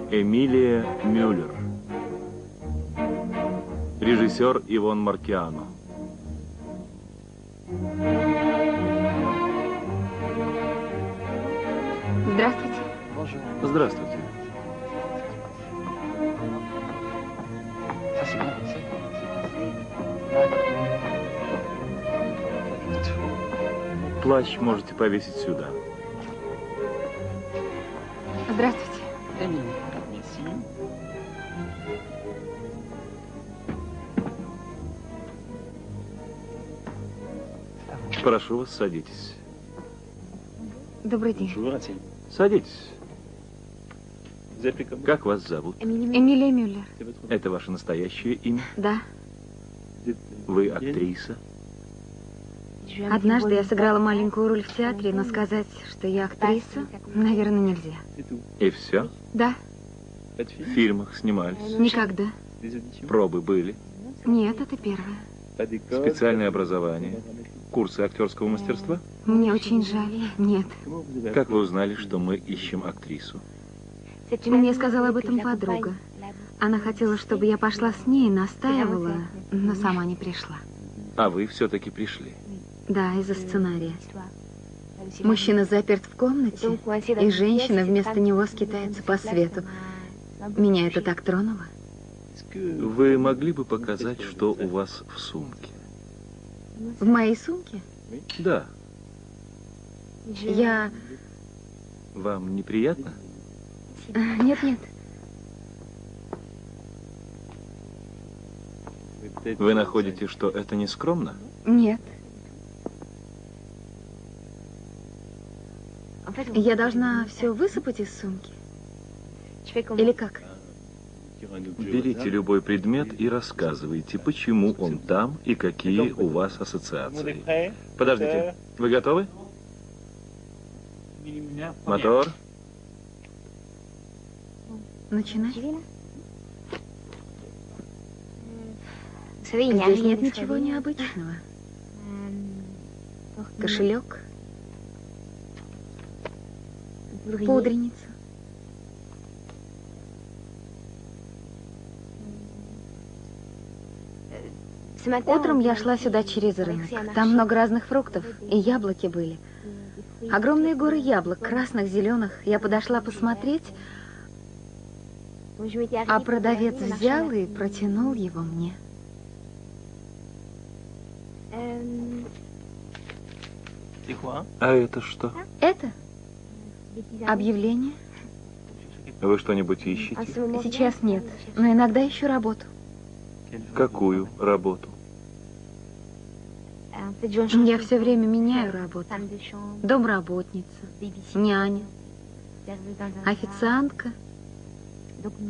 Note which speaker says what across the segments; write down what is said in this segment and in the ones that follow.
Speaker 1: Эмилия Мюллер. Режиссер Ивон Маркиано.
Speaker 2: Здравствуйте.
Speaker 1: Здравствуйте. Плащ можете повесить сюда.
Speaker 2: Здравствуйте.
Speaker 1: Прошу вас, садитесь.
Speaker 2: Добрый день.
Speaker 1: Садитесь. Как вас зовут?
Speaker 2: Эмилия Мюллер.
Speaker 1: Это ваше настоящее имя?
Speaker 2: Да.
Speaker 1: Вы актриса?
Speaker 2: Однажды я сыграла маленькую роль в театре, но сказать, что я актриса, наверное, нельзя.
Speaker 1: И все?
Speaker 2: Да.
Speaker 1: В фильмах снимались?
Speaker 2: Никогда.
Speaker 1: Пробы были?
Speaker 2: Нет, это первое.
Speaker 1: Специальное образование? Курсы актерского мастерства?
Speaker 2: Мне очень жаль. Нет.
Speaker 1: Как вы узнали, что мы ищем актрису?
Speaker 2: Мне сказала об этом подруга. Она хотела, чтобы я пошла с ней, настаивала, но сама не пришла.
Speaker 1: А вы все-таки пришли?
Speaker 2: Да, из-за сценария. Мужчина заперт в комнате, и женщина вместо него скитается по свету. Меня это так тронуло.
Speaker 1: Вы могли бы показать, что у вас в сумке?
Speaker 2: В моей сумке?
Speaker 1: Да.
Speaker 2: Я...
Speaker 1: Вам неприятно?
Speaker 2: Нет, нет.
Speaker 1: Вы находите, что это не скромно?
Speaker 2: Нет. Я должна все высыпать из сумки? Или как?
Speaker 1: Берите любой предмет и рассказывайте, почему он там и какие у вас ассоциации. Подождите, вы готовы? Мотор.
Speaker 2: Начинать? Здесь нет ничего необычного. Кошелек. Пудреница. Утром я шла сюда через рынок. Там много разных фруктов, и яблоки были. Огромные горы яблок, красных, зеленых. Я подошла посмотреть, а продавец взял и протянул его мне.
Speaker 1: А это что?
Speaker 2: Это объявление.
Speaker 1: Вы что-нибудь ищете?
Speaker 2: Сейчас нет, но иногда ищу работу.
Speaker 1: Какую работу?
Speaker 2: Я все время меняю работу. Домработница, няня, официантка,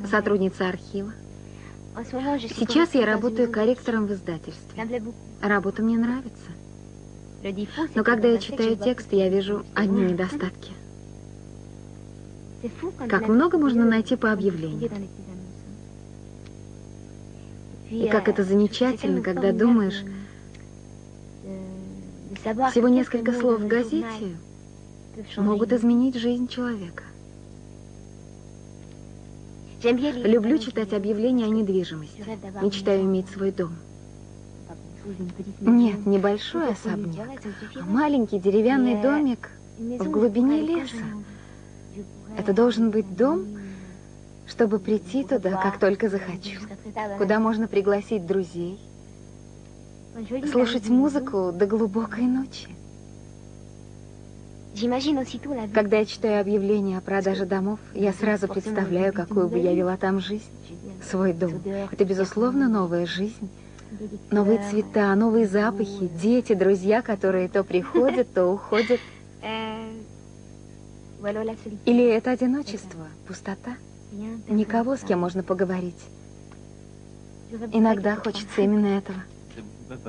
Speaker 2: сотрудница архива. Сейчас я работаю корректором в издательстве. Работа мне нравится. Но когда я читаю текст, я вижу одни недостатки. Как много можно найти по объявлению. И как это замечательно, когда думаешь, всего несколько слов в газете могут изменить жизнь человека. Люблю читать объявления о недвижимости. Мечтаю иметь свой дом. Нет, небольшой особняк, а маленький деревянный домик в глубине леса. Это должен быть дом, чтобы прийти туда, как только захочу. Куда можно пригласить друзей, слушать музыку до глубокой ночи. Когда я читаю объявления о продаже домов, я сразу представляю, какую бы я вела там жизнь. Свой дом. Это, безусловно, новая жизнь. Новые цвета, новые запахи, дети, друзья, которые то приходят, то уходят. Или это одиночество, пустота? Никого, с кем можно поговорить. Иногда хочется именно этого.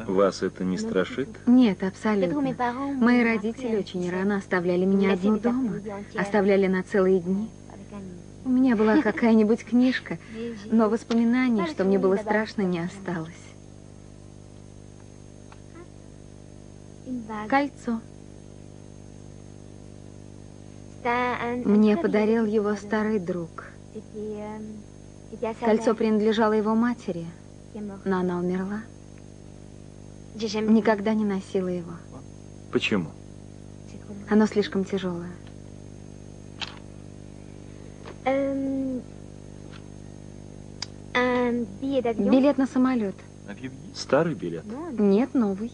Speaker 1: Вас это не страшит?
Speaker 2: Нет, абсолютно. Мои родители очень рано оставляли меня одну дома. Оставляли на целые дни. У меня была какая-нибудь книжка, но воспоминаний, что мне было страшно, не осталось. Кольцо. Мне подарил его старый друг. Кольцо принадлежало его матери, но она умерла. Никогда не носила его.
Speaker 1: Почему?
Speaker 2: Оно слишком тяжелое. Билет на самолет.
Speaker 1: Старый билет?
Speaker 2: Нет, новый.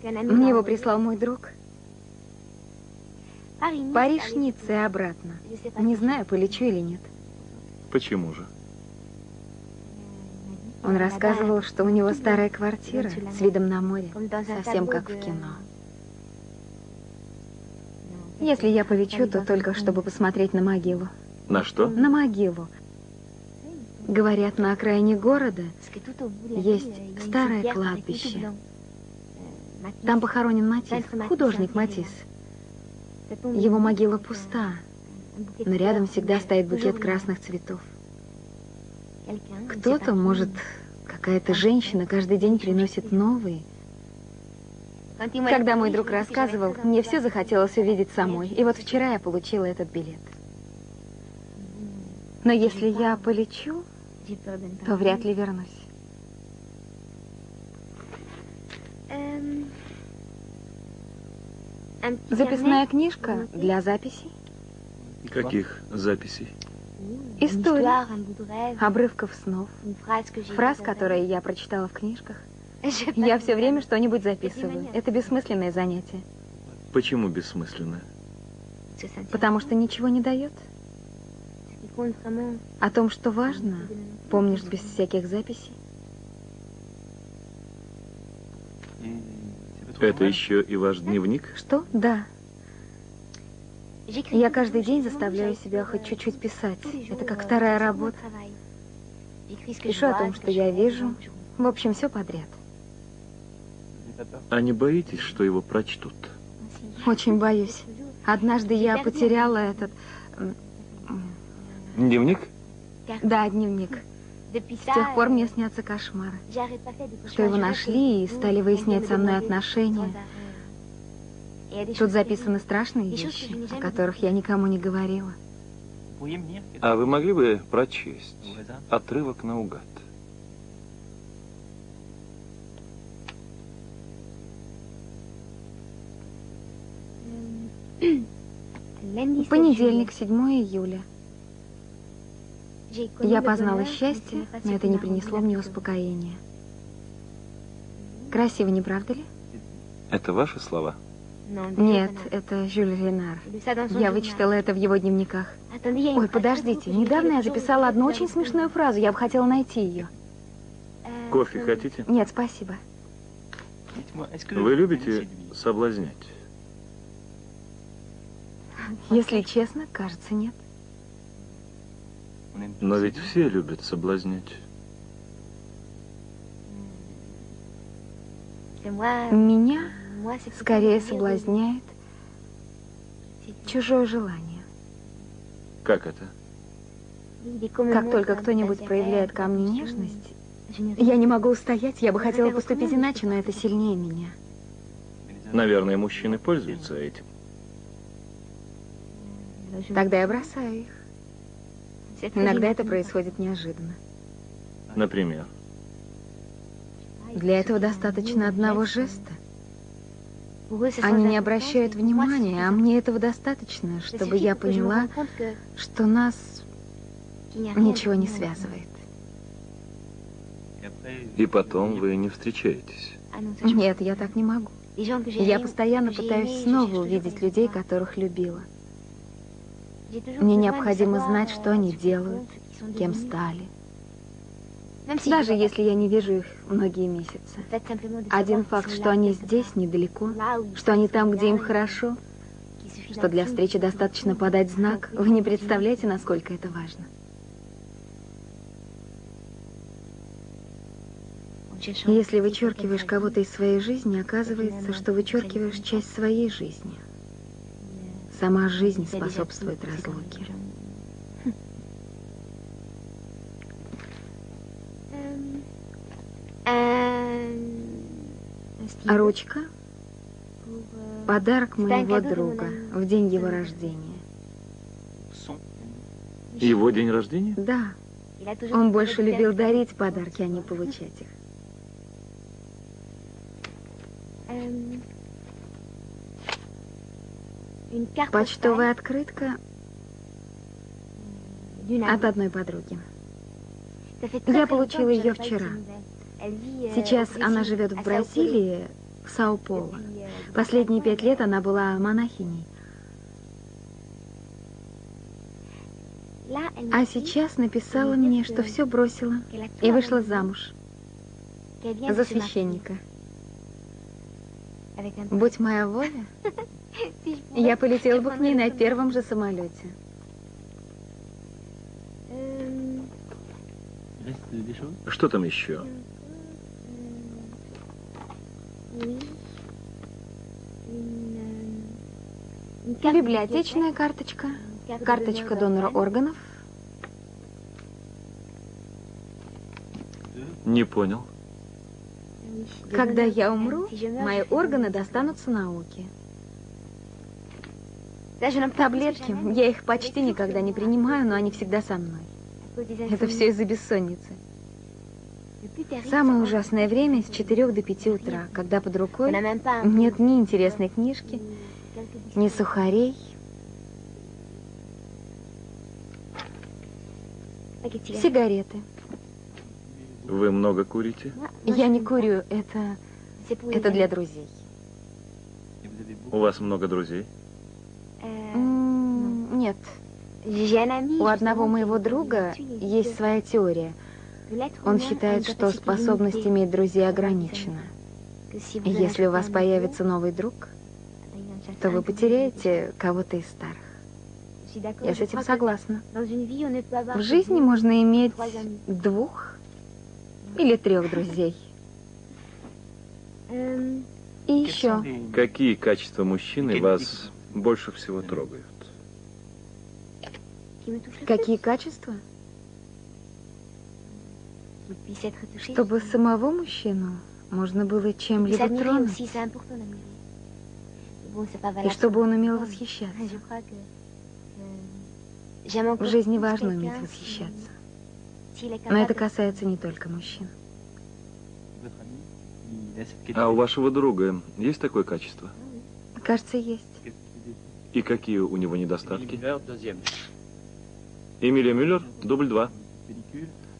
Speaker 2: Мне его прислал мой друг. Париж, Ницца и обратно. Не знаю, полечу или нет.
Speaker 1: Почему же?
Speaker 2: Он рассказывал, что у него старая квартира с видом на море, совсем как в кино. Если я полечу, то только чтобы посмотреть на могилу.
Speaker 1: На что?
Speaker 2: На могилу. Говорят, на окраине города есть старое кладбище. Там похоронен Матисс, художник Матисс. Его могила пуста, но рядом всегда стоит букет красных цветов. Кто-то, может, какая-то женщина каждый день приносит новые. Когда мой друг рассказывал, мне все захотелось увидеть самой. И вот вчера я получила этот билет. Но если я полечу, то вряд ли вернусь. Записная книжка для записей.
Speaker 1: Каких записей?
Speaker 2: Историй, обрывков снов, фраз, которые я прочитала в книжках. Я все время что-нибудь записываю. Это бессмысленное занятие.
Speaker 1: Почему бессмысленное?
Speaker 2: Потому что ничего не дает. О том, что важно, помнишь без всяких записей.
Speaker 1: Это еще и ваш дневник?
Speaker 2: Что? Да. Я каждый день заставляю себя хоть чуть-чуть писать. Это как вторая работа. Пишу о том, что я вижу. В общем, все подряд.
Speaker 1: А не боитесь, что его прочтут?
Speaker 2: Очень боюсь. Однажды я потеряла этот...
Speaker 1: Дневник?
Speaker 2: Да, дневник. С тех пор мне снятся кошмары. Что его нашли и стали выяснять со мной отношения. Тут записаны страшные вещи, о которых я никому не говорила.
Speaker 1: А вы могли бы прочесть отрывок наугад?
Speaker 2: Понедельник, 7 июля. Я познала счастье, но это не принесло мне успокоения. Красиво, не правда ли?
Speaker 1: Это ваши слова?
Speaker 2: Нет, это Жюль Ренар. Я вычитала это в его дневниках. Ой, подождите, недавно я записала одну очень смешную фразу, я бы хотела найти ее.
Speaker 1: Кофе хотите?
Speaker 2: Нет, спасибо.
Speaker 1: Вы любите соблазнять?
Speaker 2: Если честно, кажется, нет.
Speaker 1: Но ведь все любят соблазнять.
Speaker 2: Меня скорее соблазняет чужое желание.
Speaker 1: Как это?
Speaker 2: Как только кто-нибудь проявляет ко мне нежность, я не могу устоять, я бы хотела поступить иначе, но это сильнее меня.
Speaker 1: Наверное, мужчины пользуются этим.
Speaker 2: Тогда я бросаю их. Иногда это происходит неожиданно.
Speaker 1: Например?
Speaker 2: Для этого достаточно одного жеста. Они не обращают внимания, а мне этого достаточно, чтобы я поняла, что нас ничего не связывает.
Speaker 1: И потом вы не встречаетесь?
Speaker 2: Нет, я так не могу. Я постоянно пытаюсь снова увидеть людей, которых любила. Мне необходимо знать, что они делают, кем стали. Даже если я не вижу их многие месяцы. Один факт, что они здесь, недалеко, что они там, где им хорошо, что для встречи достаточно подать знак, вы не представляете, насколько это важно. Если вычеркиваешь кого-то из своей жизни, оказывается, что вычеркиваешь часть своей жизни. Сама жизнь способствует разлуке. Ручка – подарок моего друга в день его рождения.
Speaker 1: Его день рождения?
Speaker 2: Да. Он больше любил дарить подарки, а не получать их. Почтовая открытка от одной подруги. Я получила ее вчера. Сейчас она живет в Бразилии, в Сао-Поло. Последние 5 лет она была монахиней. А сейчас написала мне, что все бросила и вышла замуж за священника. Будь моя воля, я полетела бы к ней на первом же самолете.
Speaker 1: Что там еще?
Speaker 2: Библиотечная карточка, карточка донора органов.
Speaker 1: Не понял.
Speaker 2: Когда я умру, мои органы достанутся науке. Таблетки, я их почти никогда не принимаю, но они всегда со мной. Это все из-за бессонницы. Самое ужасное время с 4 до 5 утра, когда под рукой нет ни интересной книжки, ни сухарей. Сигареты.
Speaker 1: Вы много курите?
Speaker 2: Я не курю, это для друзей.
Speaker 1: У вас много друзей?
Speaker 2: Нет. У одного моего друга есть своя теория. Он считает, что способность иметь друзей ограничена. И если у вас появится новый друг, то вы потеряете кого-то из старых. Я с этим согласна. В жизни можно иметь 2 или 3 друзей. И еще.
Speaker 1: Какие качества мужчины вас больше всего трогают?
Speaker 2: Какие качества? Чтобы самого мужчину можно было чем-либо тронуть. И чтобы он умел восхищаться. В жизни важно уметь восхищаться. Но это касается не только мужчин.
Speaker 1: А у вашего друга есть такое качество?
Speaker 2: Кажется, есть.
Speaker 1: И какие у него недостатки? Эмилия Мюллер, дубль 2.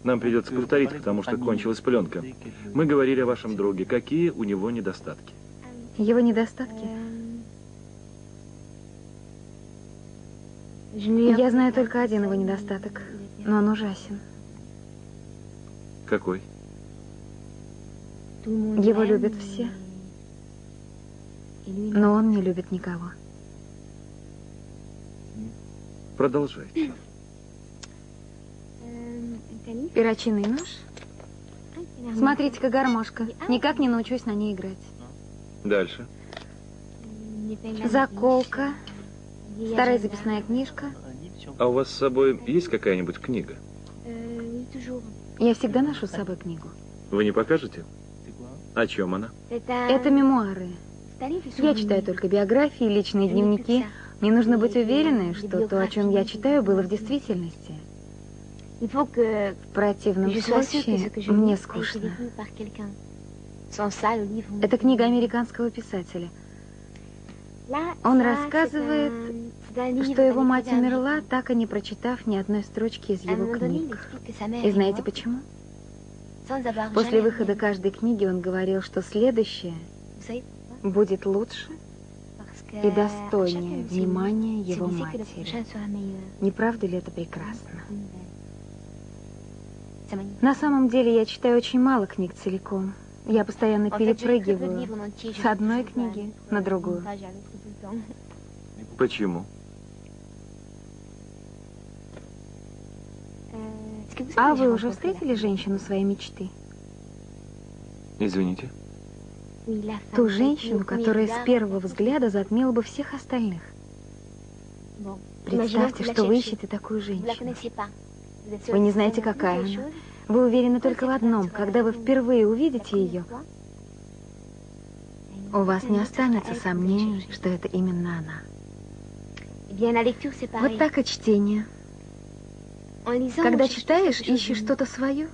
Speaker 1: Нам придется повторить, потому что кончилась пленка. Мы говорили о вашем друге. Какие у него недостатки?
Speaker 2: Его недостатки? Я знаю только один его недостаток, но он ужасен.
Speaker 1: Какой?
Speaker 2: Его любят все, но он не любит никого.
Speaker 1: Продолжайте.
Speaker 2: Перочинный нож. Смотрите-ка, гармошка. Никак не научусь на ней играть.
Speaker 1: Дальше.
Speaker 2: Заколка. Старая записная книжка.
Speaker 1: А у вас с собой есть какая-нибудь книга?
Speaker 2: Я всегда ношу с собой книгу.
Speaker 1: Вы не покажете? О чем она?
Speaker 2: Это мемуары. Я читаю только биографии, личные дневники. Мне нужно быть уверенной, что то, о чем я читаю, было в действительности. В противном случае мне скучно. Это книга американского писателя. Он рассказывает, что его мать умерла, так и не прочитав ни одной строчки из его книг. И знаете почему? После выхода каждой книги он говорил, что следующее будет лучше и достойнее внимания его матери. Не правда ли это прекрасно? На самом деле я читаю очень мало книг целиком. Я постоянно перепрыгиваю с одной книги на другую.
Speaker 1: Почему?
Speaker 2: А вы уже встретили женщину своей мечты?
Speaker 1: Извините.
Speaker 2: Ту женщину, которая с первого взгляда затмила бы всех остальных. Представьте, что вы ищете такую женщину. Вы не знаете, какая она. Вы уверены только в одном. Когда вы впервые увидите ее, у вас не останется сомнений, что это именно она. Вот так и чтение. Когда читаешь, ищешь что-то свое.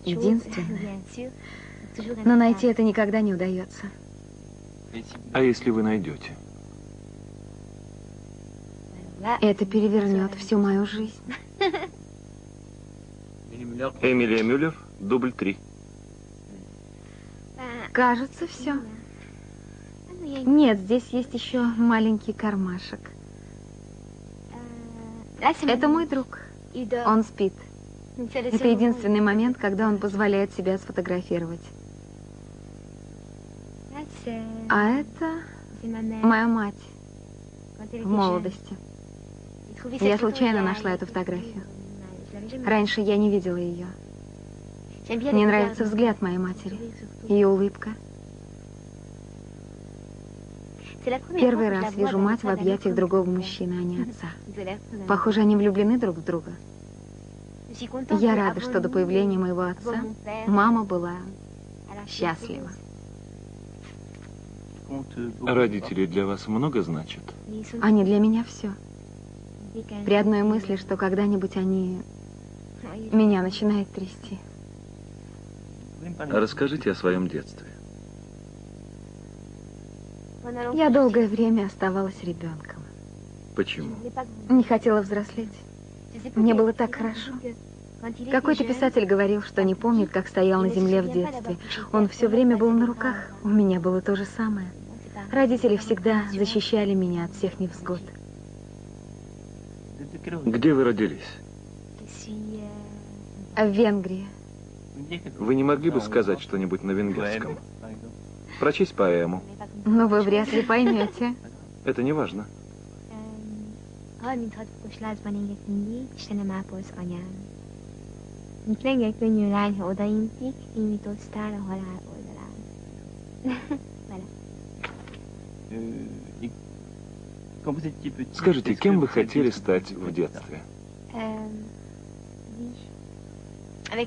Speaker 2: Единственное. Но найти это никогда не удается.
Speaker 1: А если вы найдете?
Speaker 2: Это перевернет всю мою жизнь.
Speaker 1: Эмилия Мюллер, дубль 3.
Speaker 2: Кажется, все. Нет, здесь есть еще маленький кармашек. Это мой друг. Он спит. Это единственный момент, когда он позволяет себя сфотографировать. А это моя мать в молодости. Я случайно нашла эту фотографию. Раньше я не видела ее. Мне нравится взгляд моей матери, ее улыбка. Первый раз вижу мать в объятиях другого мужчины, а не отца. Похоже, они влюблены друг в друга. Я рада, что до появления моего отца мама была счастлива.
Speaker 1: Родители для вас много значат?
Speaker 2: Они для меня все. При одной мысли, что когда-нибудь они меня начинают трясти.
Speaker 1: Расскажите о своем детстве.
Speaker 2: Я долгое время оставалась ребенком.
Speaker 1: Почему?
Speaker 2: Не хотела взрослеть. Мне было так хорошо. Какой-то писатель говорил, что не помнит, как стоял на земле в детстве. Он все время был на руках. У меня было то же самое. Родители всегда защищали меня от всех невзгод.
Speaker 1: Где вы родились?
Speaker 2: В Венгрии.
Speaker 1: Вы не могли бы сказать что-нибудь на венгерском? Прочесть поэму.
Speaker 2: Но вы вряд ли поймете.
Speaker 1: Это не важно. Скажите, кем вы хотели стать в детстве?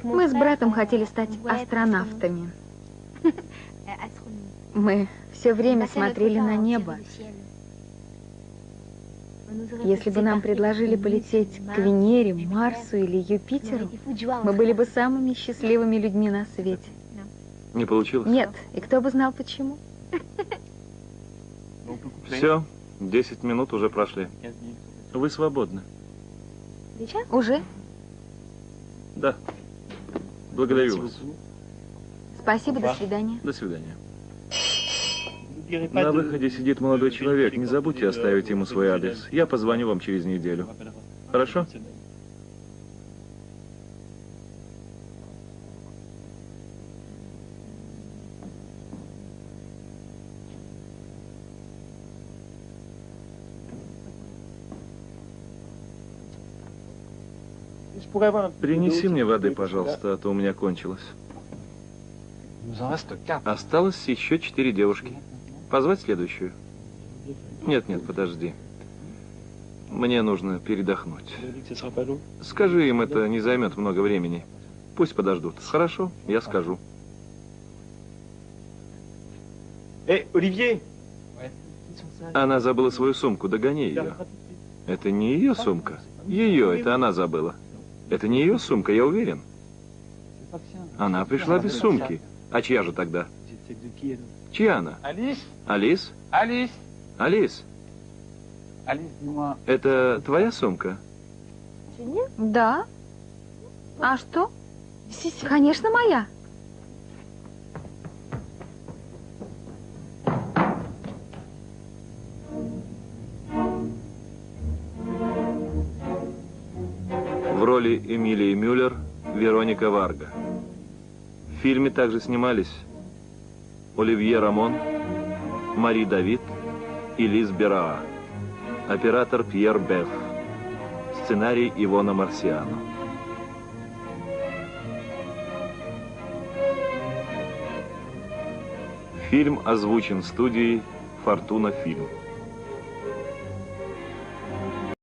Speaker 2: Мы с братом хотели стать астронавтами. Мы все время смотрели на небо. Если бы нам предложили полететь к Венере, Марсу или Юпитеру, мы были бы самыми счастливыми людьми на свете.
Speaker 1: Не получилось?
Speaker 2: Нет, и кто бы знал почему?
Speaker 1: Все, 10 минут уже прошли. Вы свободны.
Speaker 2: Уже?
Speaker 1: Да. Благодарю вас.
Speaker 2: Спасибо, до свидания.
Speaker 1: До свидания. На выходе сидит молодой человек. Не забудьте оставить ему свой адрес. Я позвоню вам через неделю. Хорошо? Принеси мне воды, пожалуйста, а то у меня кончилось. Осталось еще 4 девушки. Позвать следующую? Нет, подожди. Мне нужно передохнуть. Скажи им, это не займет много времени. Пусть подождут. Хорошо, я скажу.
Speaker 3: Оливье!
Speaker 1: Она забыла свою сумку, догони ее. Это не ее сумка. Ее, это она забыла. Это не ее сумка, я уверен. Она пришла без сумки. А чья же тогда? Чья она? Алис? Алис? Это твоя сумка?
Speaker 2: Да. А что? Конечно, моя.
Speaker 1: В роли Эмилии Мюллер Вероника Варга. В фильме также снимались Оливье Рамон, Мари Давид и Лиз Бераа. Оператор Пьер Беф. Сценарий Ивона Марсиано. Фильм озвучен студией «Фортуна Фильм».